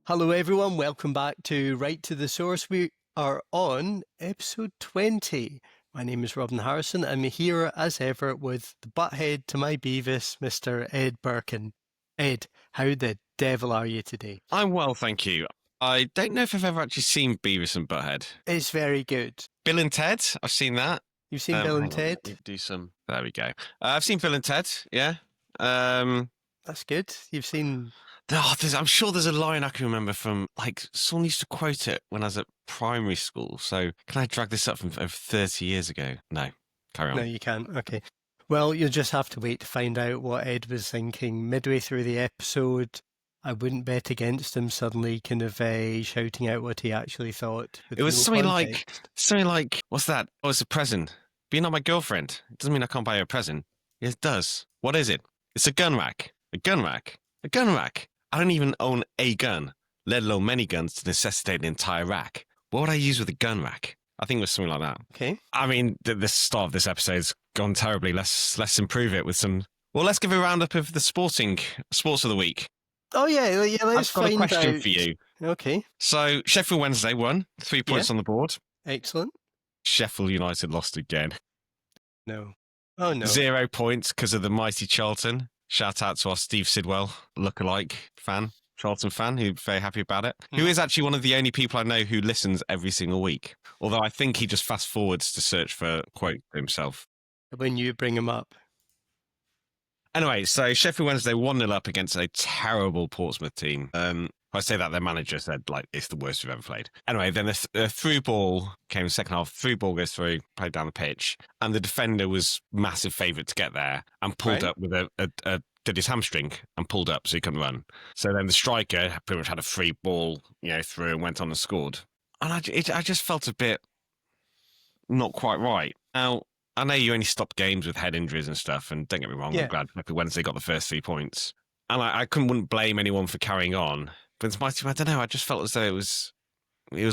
Hello, everyone. Welcome back to Right to the Source. We are on episode 20. My name is Robin Harrison. I'm here as ever with the butthead to my Beavis, Mr. Ed Birkin. Ed, how the devil are you today? I'm well, thank you. I don't know if I've ever actually seen Beavis and Butthead. It's very good. Bill and Ted, I've seen that. You've seen Bill and Ted? Let me do some. There we go. I've seen Bill and Ted, yeah. That's good. You've seen... I'm sure there's a line I can remember from, someone used to quote it when I was at primary school. So can I drag this up from over 30 years ago? No, carry on. No, you can't. Okay. Well, you'll just have to wait to find out what Ed was thinking. Midway through the episode, I wouldn't bet against him suddenly kind of shouting out what he actually thought. It was something like, what's that? Oh, it's a present. But you're not my girlfriend. It doesn't mean I can't buy you a present. Yes, it does. What is it? It's a gun rack. A gun rack. A gun rack. I don't even own a gun, let alone many guns to necessitate an entire rack. What would I use with a gun rack? I think it was something like that. Okay. I mean, the start of this episode's gone terribly. Let's improve it with some... Well, let's give a roundup of the sports of the week. Oh, yeah, let's find out. I've got a question for you. Okay. So, Sheffield Wednesday won, 3 points on the board. Excellent. Sheffield United lost again. No. Oh, no. 0 points because of the mighty Charlton. Shout out to our Steve Sidwell lookalike fan, Charlton fan, who's very happy about it. Who is actually one of the only people I know who listens every single week. Although I think he just fast forwards to search for a quote for himself. When you bring him up. Anyway, so Sheffield Wednesday 1-0 up against a terrible Portsmouth team. I say that their manager said, it's the worst we've ever played. Anyway, then a through ball came second half. Through ball goes through, played down the pitch. And the defender was massive favourite to get there and pulled up with did his hamstring and pulled up so he couldn't run. So then the striker pretty much had a free ball, through and went on and scored. And I just felt a bit not quite right. Now, I know you only stop games with head injuries and stuff, and don't get me wrong, I'm glad Sheffield Wednesday got the first 3 points. And I wouldn't blame anyone for carrying on. But it's my team, I don't know, I just felt as though it was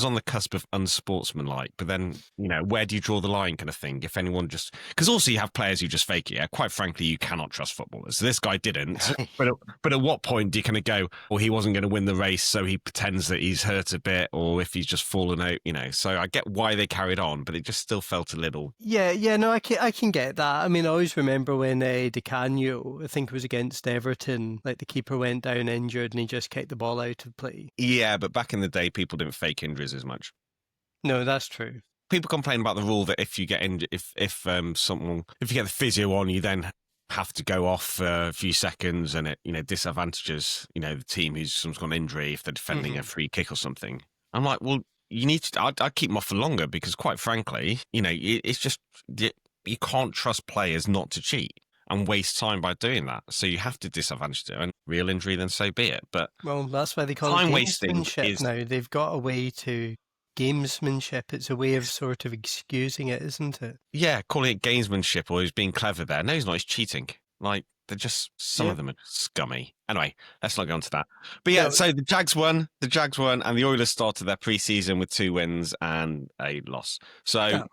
on the cusp of unsportsmanlike. But then, where do you draw the line kind of thing? If anyone just... Because also you have players who just fake it. Yeah? Quite frankly, you cannot trust footballers. So this guy didn't. But at what point do you kind of go, well, he wasn't going to win the race, so he pretends that he's hurt a bit, or if he's just fallen out, So I get why they carried on, but it just still felt a little... Yeah, no, I can get that. I mean, I always remember when Di Canio, I think it was against Everton, the keeper went down injured and he just kicked the ball out of play. Yeah, but back in the day, people didn't fake injuries as much. No, that's true. People complain about the rule that if you get injured, if you get the physio on, you then have to go off for a few seconds, and it disadvantages the team who's someone's got an injury if they're defending a free kick or something. I'm like, well, you need to. I'd keep them off for longer because, quite frankly, it's just you can't trust players not to cheat and waste time by doing that. So you have to disadvantage it. And real injury, then so be it. But well, that's why they call it gamesmanship now. They've got a way to gamesmanship. It's a way of sort of excusing it, isn't it? Yeah, calling it gamesmanship or he's being clever there. No, he's not. He's cheating. They're just, some of them are scummy. Anyway, let's not go on to that. But yeah, so the Jags won, and the Oilers started their pre-season with 2 wins and a loss. So...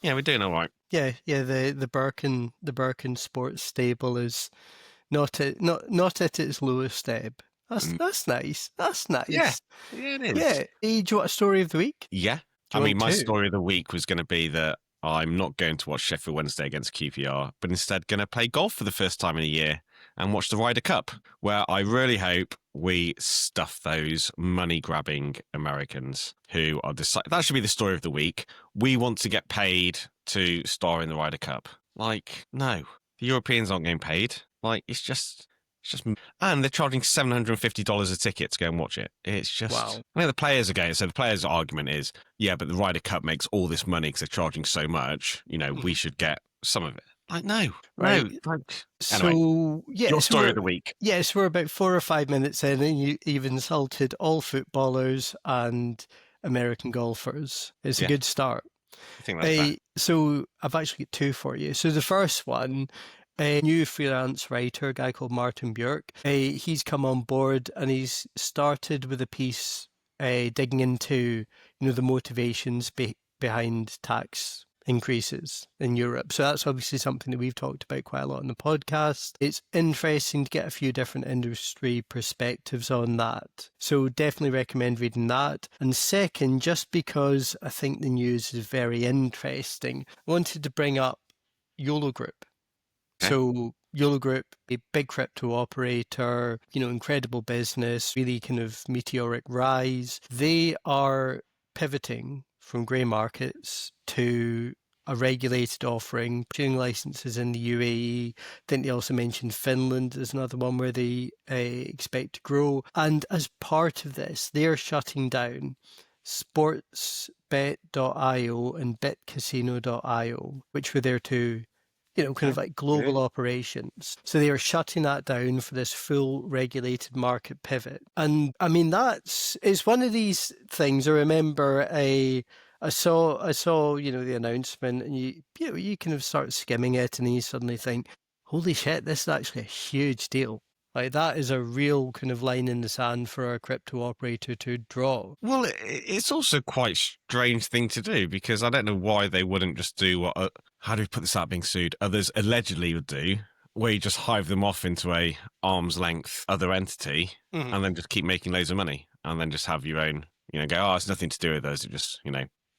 Yeah, we're doing all right. Yeah. The Birkin sports stable is not at its lowest ebb. That's nice. That's nice. Yeah, it is. Yeah. Do you want a story of the week? Yeah. My story of the week was going to be that I'm not going to watch Sheffield Wednesday against QPR, but instead going to play golf for the first time in a year and watch the Ryder Cup, where I really hope we stuff those money-grabbing Americans who are that should be the story of the week. We want to get paid to star in the Ryder Cup. No. The Europeans aren't getting paid. It's just... And they're charging $750 a ticket to go and watch it. It's just... Wow. I mean, the players are going... So the players' argument is, yeah, but the Ryder Cup makes all this money because they're charging so much. We should get some of it. No. Right. Anyway, your story of the week. Yes, we're about 4 or 5 minutes in and you've insulted all footballers and American golfers. It's a good start. I think that's fair. So I've actually got 2 for you. So the first one, a new freelance writer, a guy called Martin Björk, he's come on board and he's started with a piece digging into, the motivations behind tax increases in Europe. So that's obviously something that we've talked about quite a lot in the podcast. It's interesting to get a few different industry perspectives on that. So definitely recommend reading that. And second, just because I think the news is very interesting, I wanted to bring up Yolo Group. Okay. So Yolo Group, a big crypto operator, incredible business, really kind of meteoric rise. They are pivoting from grey markets to a regulated offering, pursuing licenses in the UAE. I think they also mentioned Finland as another one where they expect to grow. And as part of this, they are shutting down sportsbet.io and bitcasino.io, which were their two kind of like global operations. So they are shutting that down for this full regulated market pivot. And I mean, it's one of these things. I remember I saw, the announcement, and you kind of start skimming it, and then you suddenly think, holy shit, this is actually a huge deal. Like, that is a real kind of line in the sand for a crypto operator to draw. Well, it's also quite a strange thing to do, because I don't know why they wouldn't just do what, how do we put this out being sued? Others allegedly would do, where you just hive them off into a arm's length other entity and then just keep making loads of money, and then just have your own, go, oh, it's nothing to do with us. It just,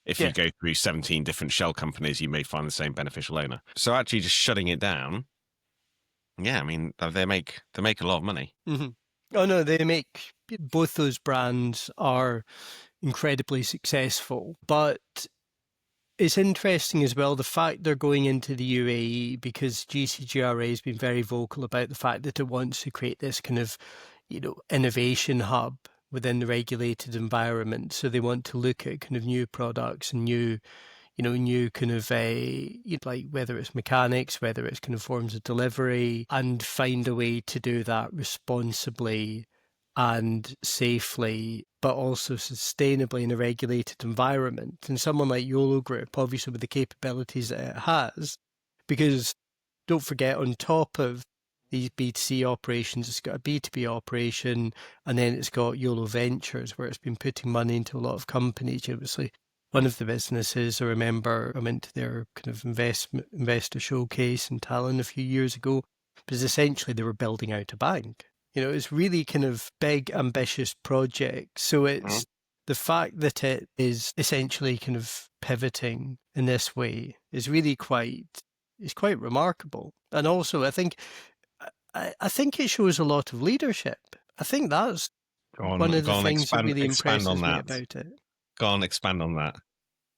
if you go through 17 different shell companies, you may find the same beneficial owner. So actually just shutting it down, yeah, I mean, they make a lot of money. Mm-hmm. Oh, no, both those brands are incredibly successful. But it's interesting as well, the fact they're going into the UAE, because GCGRA has been very vocal about the fact that it wants to create this kind of, innovation hub within the regulated environment. So they want to look at kind of new products and new kind of like whether it's mechanics, whether it's kind of forms of delivery, and find a way to do that responsibly and safely, but also sustainably in a regulated environment. And someone like Yolo Group, obviously with the capabilities that it has, because don't forget, on top of these B2C operations, it's got a B2B operation, and then it's got Yolo Ventures, where it's been putting money into a lot of companies. Obviously, one of the businesses, I remember I went to their kind of investor showcase in Tallinn a few years ago, because essentially they were building out a bank. It's really kind of big, ambitious project. So it's the fact that it is essentially kind of pivoting in this way is really quite remarkable. And also, I think it shows a lot of leadership. I think that's one of the things that really impresses me about it. Go on, expand on that.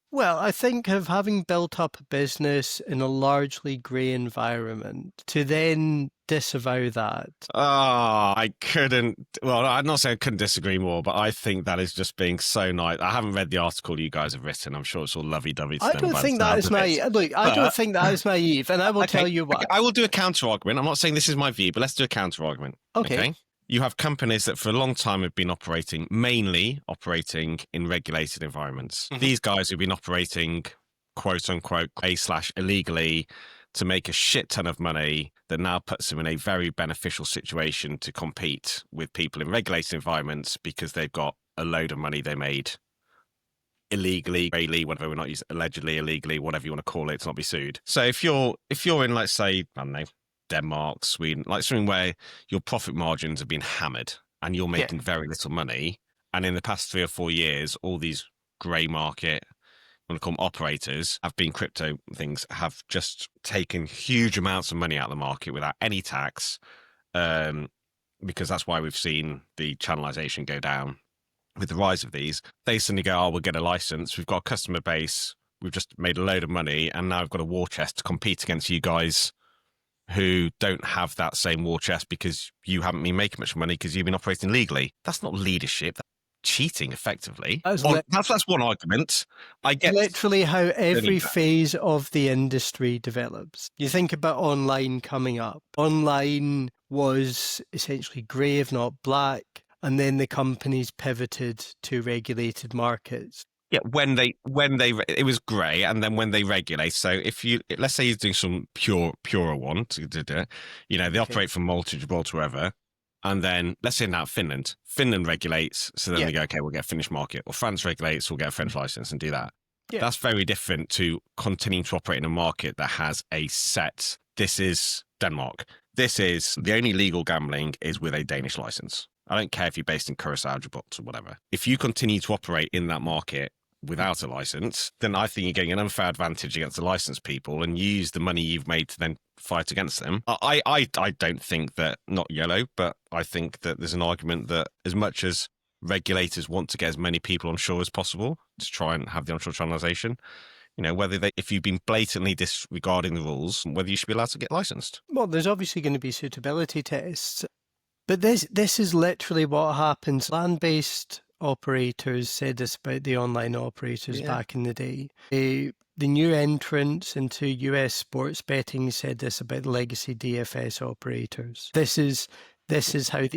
Well, I think of having built up a business in a largely grey environment, to then disavow that. I couldn't. Well, I'm not saying I couldn't disagree more, but I think that is just being so nice. I haven't read the article you guys have written. I'm sure it's all lovey-dovey. I don't think that is naive. Look, I don't think that is naive, and I will tell you why. I will do a counter argument. I'm not saying this is my view, but let's do a counter argument. Okay. You have companies that for a long time have been mainly operating in regulated environments. Mm-hmm. These guys who've been operating, quote unquote, illegally to make a shit ton of money, that now puts them in a very beneficial situation to compete with people in regulated environments, because they've got a load of money they made illegally, whatever, we're not using allegedly, illegally, whatever you want to call it, to not be sued. So if you're in, let's say, I don't know, Denmark, Sweden, like something where your profit margins have been hammered and you're making very little money, and in the past 3 or 4 years, all these grey market, I'm going to call them operators, have been crypto things, have just taken huge amounts of money out of the market without any tax, because that's why we've seen the channelization go down with the rise of these. They suddenly go, oh, we'll get a license, we've got a customer base, we've just made a load of money, and now we've got a war chest to compete against you guys who don't have that same war chest because you haven't been making much money because you've been operating legally. That's not leadership. That's cheating, effectively. That's one argument. I get literally how every phase of the industry develops. You think about online coming up. Online was essentially grey, if not black, and then the companies pivoted to regulated markets. Yeah, when they it was grey, and then when they regulate. So if let's say you're doing some purer one, they operate from Malta to Gibraltar, wherever, and then let's say now Finland regulates, so then they go, okay, we'll get a Finnish market, or France regulates, we'll get a French license and do that. Yeah. That's very different to continuing to operate in a market that has a set. This is Denmark. This is the only legal gambling is with a Danish license. I don't care if you're based in Curacao, Djibouti, or whatever. If you continue to operate in that market without a license, then I think you're getting an unfair advantage against the licensed people and use the money you've made to then fight against them. I don't think that, not Yolo, but I think that there's an argument that as much as regulators want to get as many people on shore as possible to try and have the onshore channelization, if you've been blatantly disregarding the rules, whether you should be allowed to get licensed. Well, there's obviously going to be suitability tests. But this is literally what happens. Land-based operators said this about the online operators back in the day. The new entrants into US sports betting said this about the legacy DFS operators. This is how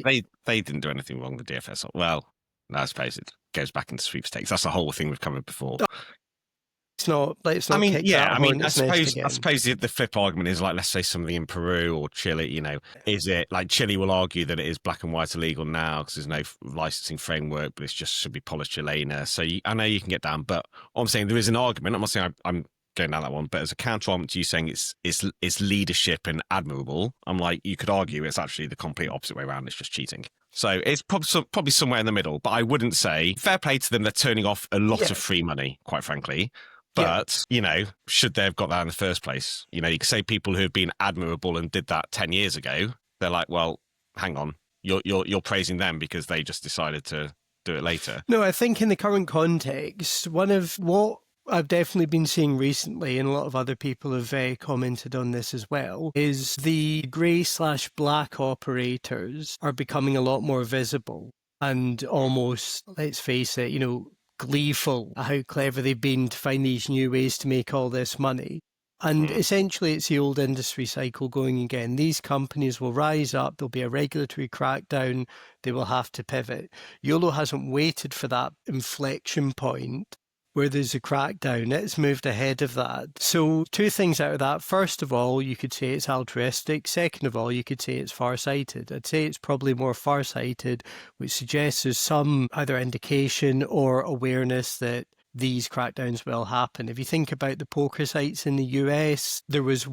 they didn't do anything wrong. The DFS, well, I suppose it goes back into sweepstakes. That's the whole thing we've covered before. Let's not kick that hornet's nest again. I suppose the flip argument is like, let's say something in Peru or Chile, is it like Chile will argue that it is black and white illegal now because there's no licensing framework, but it just should be polished Chilena. So I know you can get down, but I'm saying there is an argument. I'm not saying I'm going down that one, but as a counter argument to you saying it's leadership and admirable, I'm like, you could argue it's actually the complete opposite way around. It's just cheating. So it's probably somewhere in the middle, but I wouldn't say fair play to them. They're turning off a lot of free money, quite frankly. But, should they have got that in the first place? You could say people who have been admirable and did that 10 years ago, they're like, well, hang on, you're praising them because they just decided to do it later. No, I think in the current context, one of what I've definitely been seeing recently, and a lot of other people have commented on this as well, is the grey/black operators are becoming a lot more visible and almost, let's face it, gleeful at how clever they've been to find these new ways to make all this money. And essentially, it's the old industry cycle going again. These companies will rise up, there'll be a regulatory crackdown, they will have to pivot. YOLO hasn't waited for that inflection point where there's a crackdown. It's moved ahead of that. So two things out of that. First of all, you could say it's altruistic. Second of all, you could say it's farsighted. I'd say it's probably more farsighted, which suggests there's some either indication or awareness that these crackdowns will happen. If you think about the poker sites in the US, there was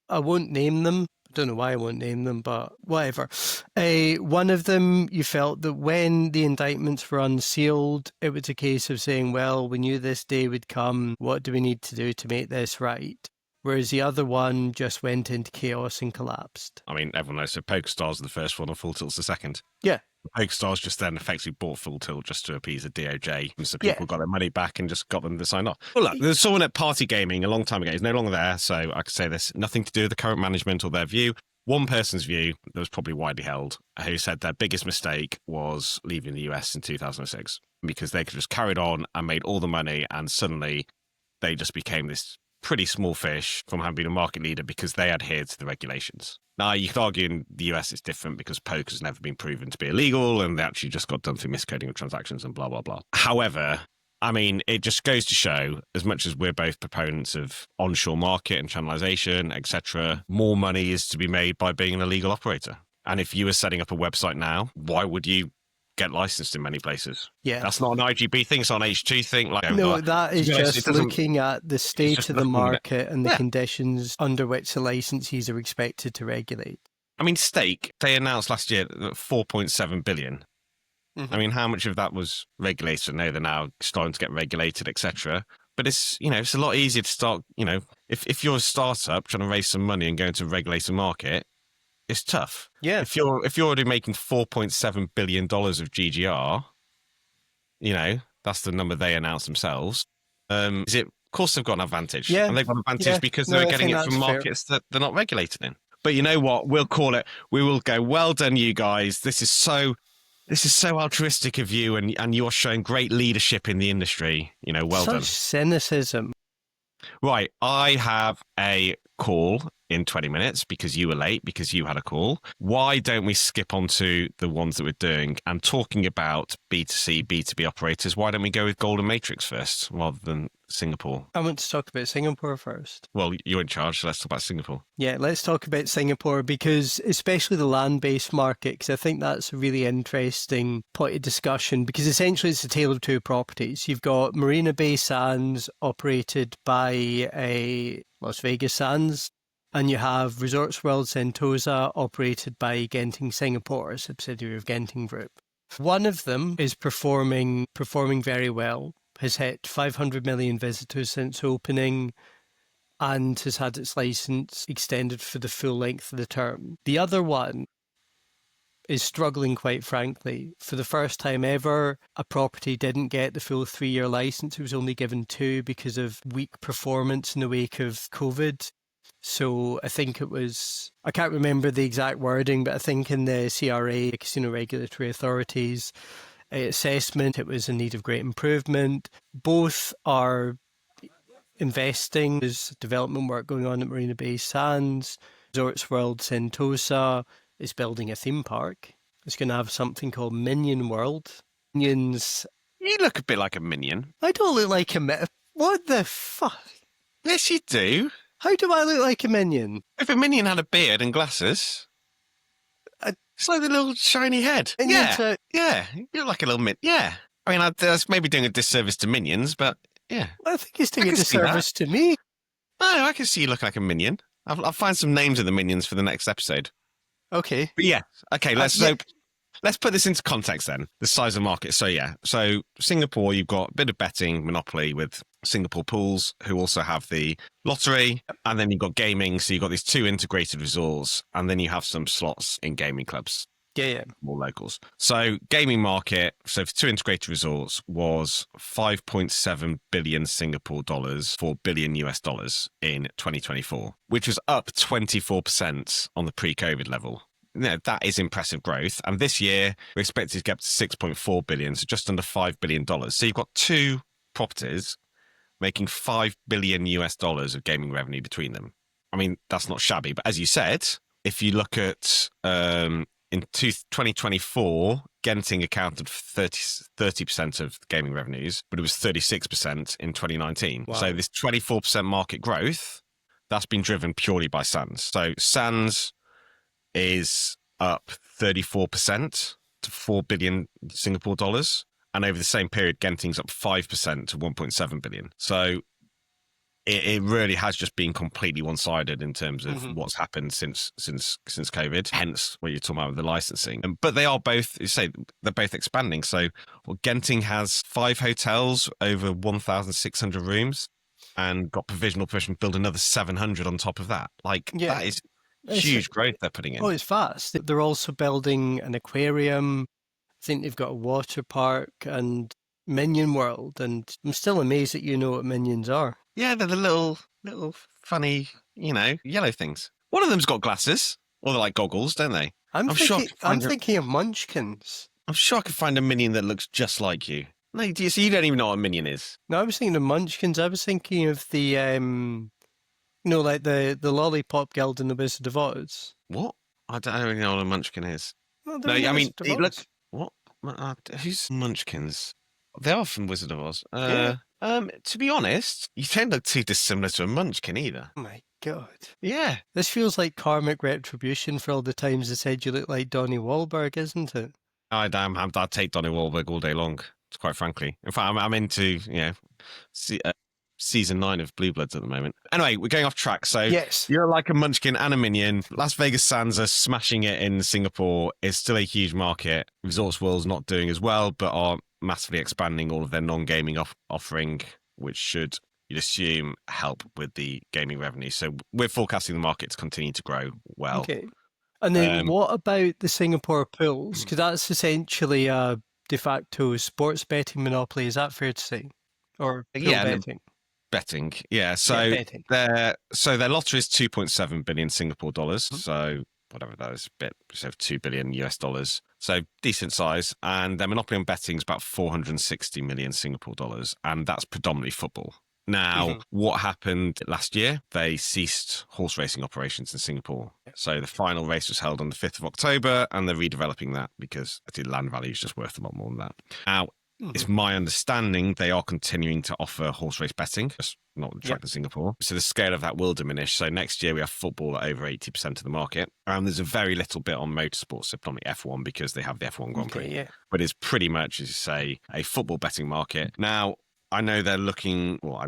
I won't name them. I don't know why I won't name them, but whatever. One of them, you felt that when the indictments were unsealed, it was a case of saying, well, we knew this day would come. What do we need to do to make this right? Whereas the other one just went into chaos and collapsed. I mean, everyone knows. So PokerStars the first one and Full Tilt's the second. Yeah. PokerStars just then effectively bought Full Tilt just to appease the DOJ. And so people got their money back and just got them to sign off. Well, look, there's someone at Party Gaming a long time ago. He's no longer there. So I could say this, nothing to do with the current management or their view. One person's view that was probably widely held, who said their biggest mistake was leaving the US in 2006 because they could just carried on and made all the money, and suddenly they just became this pretty small fish from having been a market leader because they adhered to the regulations. Now, you could argue in the US it's different because poker's never been proven to be illegal and they actually just got done through miscoding of transactions and blah, blah, blah. However, I mean, it just goes to show, as much as we're both proponents of onshore market and channelization, etc., more money is to be made by being an illegal operator. And if you were setting up a website now, why would you get licensed in many places? Yeah. That's not an IGB thing, it's not an H2 thing. That is just looking at the state of the market and the conditions under which the licensees are expected to regulate. I mean, Stake, they announced last year 4.7 billion. I mean, how much of that was regulated? I know they're now starting to get regulated, etc. But it's a lot easier to start, if you're a startup trying to raise some money and go into a regulated market, it's tough. Yeah. If you're already making $4.7 billion of GGR, that's the number they announced themselves. Of course they've got an advantage. Yeah. And they've got an advantage because they're getting it from markets that they're not regulated in. But you know what? We'll call it. We will go, well done, you guys. This is so altruistic of you, and you're showing great leadership in the industry. Well done. Such cynicism. Right. I have a call in 20 minutes because you were late, because you had a call. Why don't we skip on to the ones that we're doing and talking about B2C, B2B operators? Why don't we go with Golden Matrix first rather than Singapore? I want to talk about Singapore first. Well, you're in charge, so let's talk about Singapore. Yeah, let's talk about Singapore because especially the land-based market, because I think that's a really interesting point of discussion because essentially it's a tale of two properties. You've got Marina Bay Sands operated by a Las Vegas Sands, and you have Resorts World Sentosa operated by Genting Singapore, a subsidiary of Genting Group. One of them is performing very well, has hit 500 million visitors since opening, and has had its license extended for the full length of the term. The other one is struggling, quite frankly. For the first time ever, a property didn't get the full 3-year license. It was only given 2 because of weak performance in the wake of COVID. So I think it was, I can't remember the exact wording, but I think in the CRA, Casino Regulatory Authorities assessment, it was in need of great improvement. Both are investing. There's development work going on at Marina Bay Sands. Resorts World Sentosa is building a theme park. It's going to have something called Minion World. Minions. You look a bit like a minion. I don't look like a What the fuck? Yes, you do. How do I look like a minion? If a minion had a beard and glasses, it's like the little shiny head. Minions Yeah. You look like a little minion. Yeah. I mean, that's maybe doing a disservice to minions, but yeah. I think it's doing a can see disservice to me. No, I can see you look like a minion. I'll find some names of the minions for the next episode. Okay. But yeah. Okay, let's put this into context then. The size of the market. So Singapore, you've got a bit of betting monopoly with Singapore Pools, who also have the lottery, and then you've got gaming. So you've got these 2 integrated resorts, and then you have some slots in gaming clubs. Yeah. More locals. So gaming market, so for 2 integrated resorts was 5.7 billion Singapore dollars, $4 billion US dollars in 2024, which was up 24% on the pre-COVID level. That is impressive growth. And this year, we're expected to get up to 6.4 billion, so just under $5 billion. So you've got 2 properties making $5 billion US dollars of gaming revenue between them. I mean, that's not shabby. But as you said, if you look at in 2024, Genting accounted for 30% of gaming revenues, but it was 36% in 2019. Wow. So this 24% market growth, that's been driven purely by Sands. So Sands is up 34% to 4 billion Singapore dollars. And over the same period, Genting's up 5% to 1.7 billion. So it really has just been completely one-sided in terms of what's happened since COVID. Hence, what you're talking about with the licensing. But they are both, they're both expanding. So Genting has 5 hotels, over 1,600 rooms, and got provisional permission to build another 700 on top of that. That is huge growth they're putting in. Oh, it's fast. They're also building an aquarium. I think they've got a water park and Minion World. And I'm still amazed that you know what minions are. Yeah, they're the little funny, yellow things. One of them's got glasses, or they're like goggles, don't they? I'm thinking of Munchkins. I'm sure I could find a minion that looks just like you. No, so you don't even know what a minion is. No, I was thinking of Munchkins. I was thinking of the, like the Lollipop Guild in the Wizard of Oz. What? I don't really know what a Munchkin is. Well, no, I mean, it looks... What? Who's Munchkins? They are from Wizard of Oz. Yeah. To be honest, you don't look too dissimilar to a Munchkin either. Oh my God. Yeah. This feels like karmic retribution for all the times they said you look like Donnie Wahlberg, isn't it? I'd take Donnie Wahlberg all day long, quite frankly. In fact, I'm into, season 9 of Blue Bloods at the moment. Anyway, we're going off track. So yes, you're like a Munchkin and a Minion. Las Vegas Sands are smashing it in Singapore. It's still a huge market. Resorts World's not doing as well, but are massively expanding all of their non-gaming offering, which should, you'd assume, help with the gaming revenue. So we're forecasting the market to continue to grow well. Okay. And then what about the Singapore pools? Because that's essentially a de facto sports betting monopoly. Is that fair to say? Or pool betting? Betting, yeah. So betting. their lottery is 2.7 billion Singapore dollars. So whatever that is, a bit of 2 billion US dollars. So decent size. And their monopoly on betting is about 460 million Singapore dollars, and that's predominantly football. Now, what happened last year? They ceased horse racing operations in Singapore. So the final race was held on the 5th of October, and they're redeveloping that because the land value is just worth a lot more than that. Now, it's my understanding they are continuing to offer horse race betting, just not the track in Singapore. So the scale of that will diminish. So next year we have football at over 80% of the market. And there's a very little bit on motorsports, so probably F1 because they have the F1 Grand Prix. But it's pretty much, as you say, a football betting market. Now, I know they're looking, well, I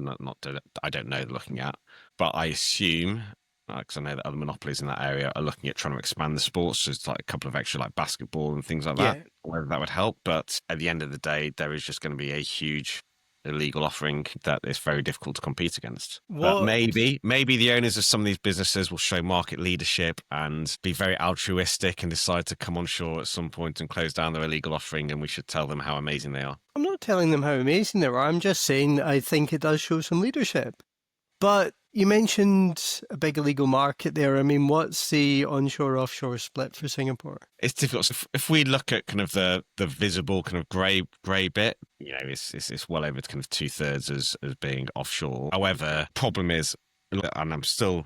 don't know they're looking at, but I assume, because I know that other monopolies in that area are looking at trying to expand the sports. So it's like a couple of extra like basketball and things like that, whether that would help. But at the end of the day, there is just going to be a huge illegal offering that is very difficult to compete against. But maybe the owners of some of these businesses will show market leadership and be very altruistic and decide to come on shore at some point and close down their illegal offering, and we should tell them how amazing they are. I'm not telling them how amazing they are. I'm just saying I think it does show some leadership. But you mentioned a big illegal market there. I mean, what's the onshore-offshore split for Singapore? It's difficult. So if we look at kind of the visible kind of grey bit, it's well over kind of 2/3 as being offshore. However, problem is, and I'm still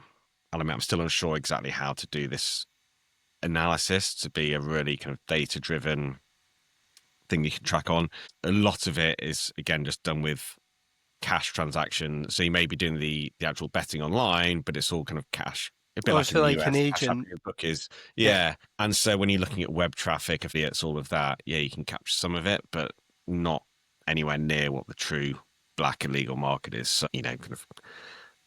unsure exactly how to do this analysis to be a really kind of data-driven thing you can track on. A lot of it is, again, just done with cash transaction. So you may be doing the actual betting online, but it's all kind of cash. A bit so like an US, agent. Book is, yeah. And so when you're looking at web traffic, affiliates, all of that, you can capture some of it, but not anywhere near what the true black illegal market is. So, kind of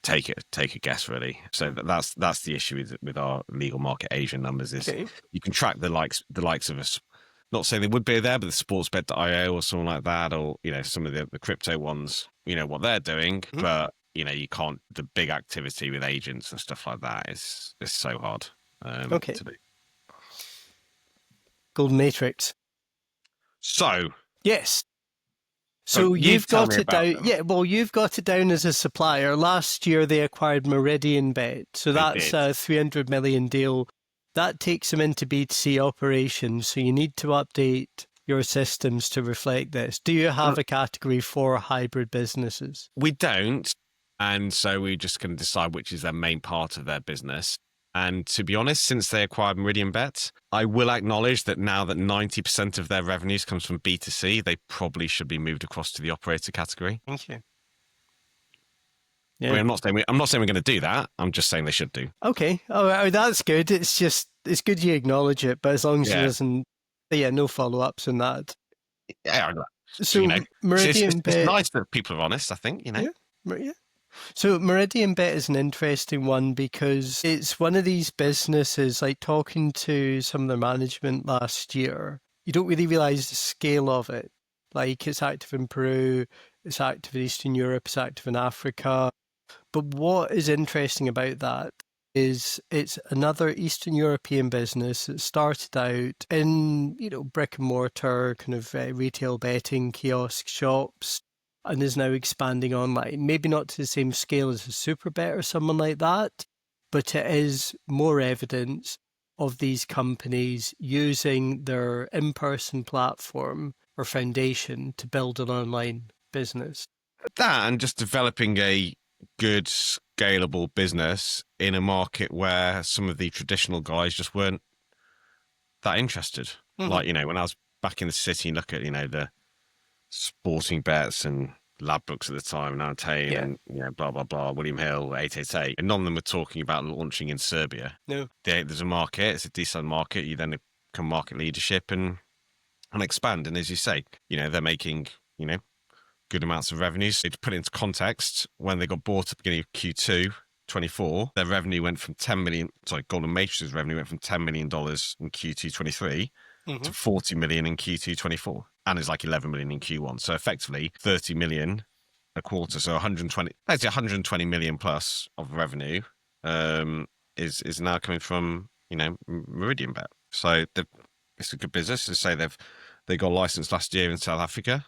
take a guess really. So that's the issue with our legal market Asian numbers is you can track the likes of us. Not saying they would be there, but the sportsbet.io or something like that, or some of the crypto ones, what they're doing, but you can't. The big activity with agents and stuff like that is so hard to do. Golden Matrix. So yes. So you've got it down. Them. Yeah, well, you've got it down as a supplier. Last year they acquired Meridian Bet, so that's a 300 million deal. That takes them into B2C operations, so you need to update your systems to reflect this. Do you have a category for hybrid businesses? We don't, and so we just can decide which is their main part of their business. And to be honest, since they acquired Meridian Bet, I will acknowledge that now that 90% of their revenues comes from B2C, they probably should be moved across to the operator category. Thank you. Yeah. I'm not saying we're going to do that. I'm just saying they should do. Okay. Oh, that's good. It's good you acknowledge it, but as long as there isn't, no follow-ups on that. Yeah. So Meridian Bet, it's nice that people are honest, I think, Yeah. So Meridian Bet is an interesting one because it's one of these businesses, like talking to some of the management last year, you don't really realise the scale of it. Like it's active in Peru, it's active in Eastern Europe, it's active in Africa. But what is interesting about that is it's another Eastern European business that started out in, brick and mortar kind of retail betting kiosk shops and is now expanding online. Maybe not to the same scale as a Superbet or someone like that, but it is more evidence of these companies using their in-person platform or foundation to build an online business. That and just developing a good scalable business in a market where some of the traditional guys just weren't that interested. Like, when I was back in the city and look at, the sporting bets and Ladbrokes at the time, Nantain and, blah, blah, blah, William Hill, 888. And none of them were talking about launching in Serbia. No. There's a market, it's a decent market. You then become market leadership and expand. And as you say, they're making, good amounts of revenues. So to put it into context, when they got bought at the beginning of Q2 24, their revenue went from Golden Matrix's revenue went from $10 million in Q2 23 to 40 million in Q2 24, and it's like 11 million in Q1. So effectively 30 million a quarter. So 120 million plus of revenue is now coming from, Meridian Bet. So it's a good business. They say they got a license last year in South Africa.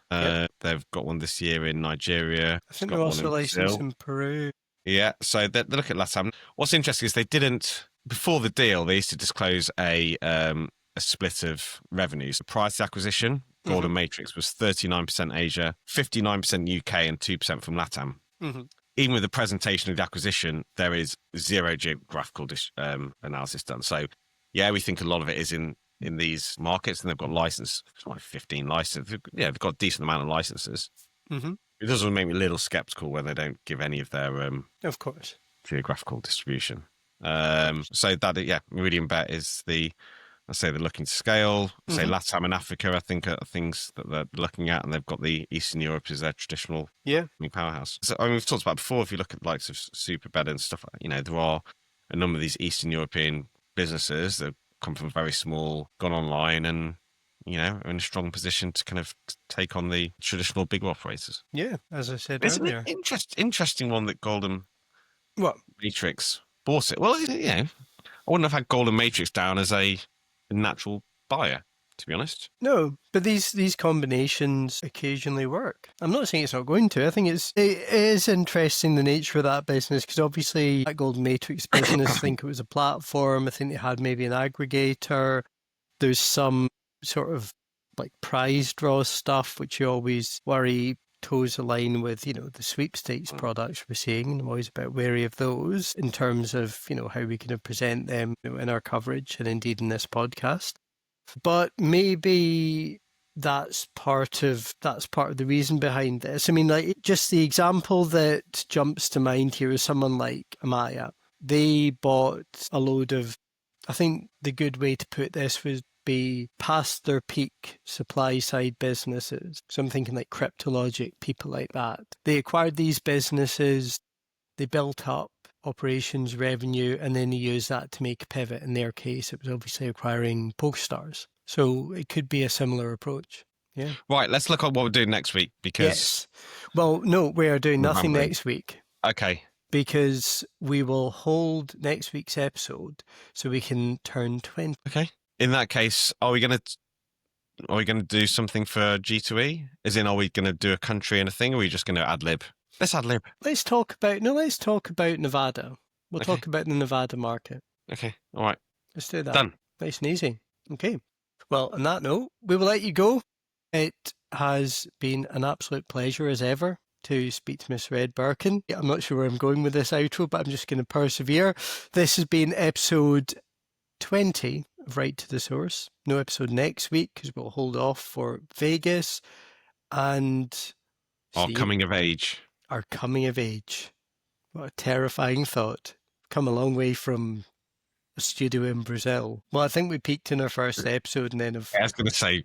They've got one this year in Nigeria. I think they're also licensed in Peru. Yeah, so they look at LATAM. What's interesting is they didn't, before the deal, they used to disclose a split of revenues. Prior to the acquisition, Golden Matrix was 39% Asia, 59% UK, and 2% from LATAM. Mhm. even with the presentation of the acquisition, there is zero geographical analysis done. So, yeah, we think a lot of it is in these markets, and they've got license, like 15 licenses. Yeah, they've got a decent amount of licenses. Mhm. It does make me a little skeptical when they don't give any of their Of course. geographical distribution. So that, yeah, Meridian Bet is I say they're looking to scale. I say Latam and Africa, I think, are things that they're looking at, and they've got the Eastern Europe as their traditional powerhouse. So, I mean, we've talked about before, if you look at the likes of Superbet and stuff, there are a number of these Eastern European businesses that come from very small, gone online, and, are in a strong position to kind of take on the traditional big operators. Yeah, as I said It's earlier. an interesting one that Golden What? Matrix bought it. Well, I wouldn't have had Golden Matrix down as a natural buyer, to be honest. No, but these combinations occasionally work. I'm not saying it's not going to. I think it is interesting, the nature of that business, because obviously that Golden Matrix business, I think it was a platform. I think they had maybe an aggregator. There's some sort of like prize draw stuff, which you always worry toes align with, the sweepstakes products we're seeing. I'm always a bit wary of those in terms of, how we can present them in our coverage and indeed in this podcast. But maybe that's part of the reason behind this. I mean, like, just the example that jumps to mind here is someone like Amaya. They bought a load of, I think the good way to put this would be past their peak supply side businesses. So I'm thinking like Cryptologic, people like that. They acquired these businesses, they built up operations revenue, and then they used that to make a pivot. In their case, it was obviously acquiring PokerStars. So it could be a similar approach. Yeah. Right, let's look at what we're doing next week, because... Yes. Well, no, we are doing nothing remembering. next week. Okay. Because we will hold next week's episode so we can turn 20. Okay. In that case, are we going to do something for G2E? As in, are we going to do a country and a thing, or are we just going to ad lib? Let's ad lib. Let's talk about Nevada. We'll Okay. talk about the Nevada market. Okay. All right. Let's do that. Done. Nice and easy. Okay. Well, on that note, we will let you go. It has been an absolute pleasure as ever to speak to Miss Red Birkin. I'm not sure where I'm going with this outro, but I'm just going to persevere. This has been episode 20 of Right to the Source. No episode next week because we'll hold off for Vegas and Our coming of age. Our coming of age. What a terrifying thought. Come a long way from a studio in Brazil. Well, I think we peaked in our first episode and then I was going to say,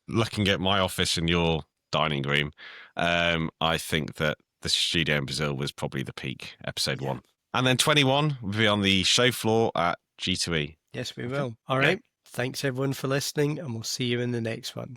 looking at my office and your dining room, I think that the studio in Brazil was probably the peak, episode 1. And then 21 will be on the show floor at G2E. Yes, we will. All right. Thanks everyone for listening, and we'll see you in the next one.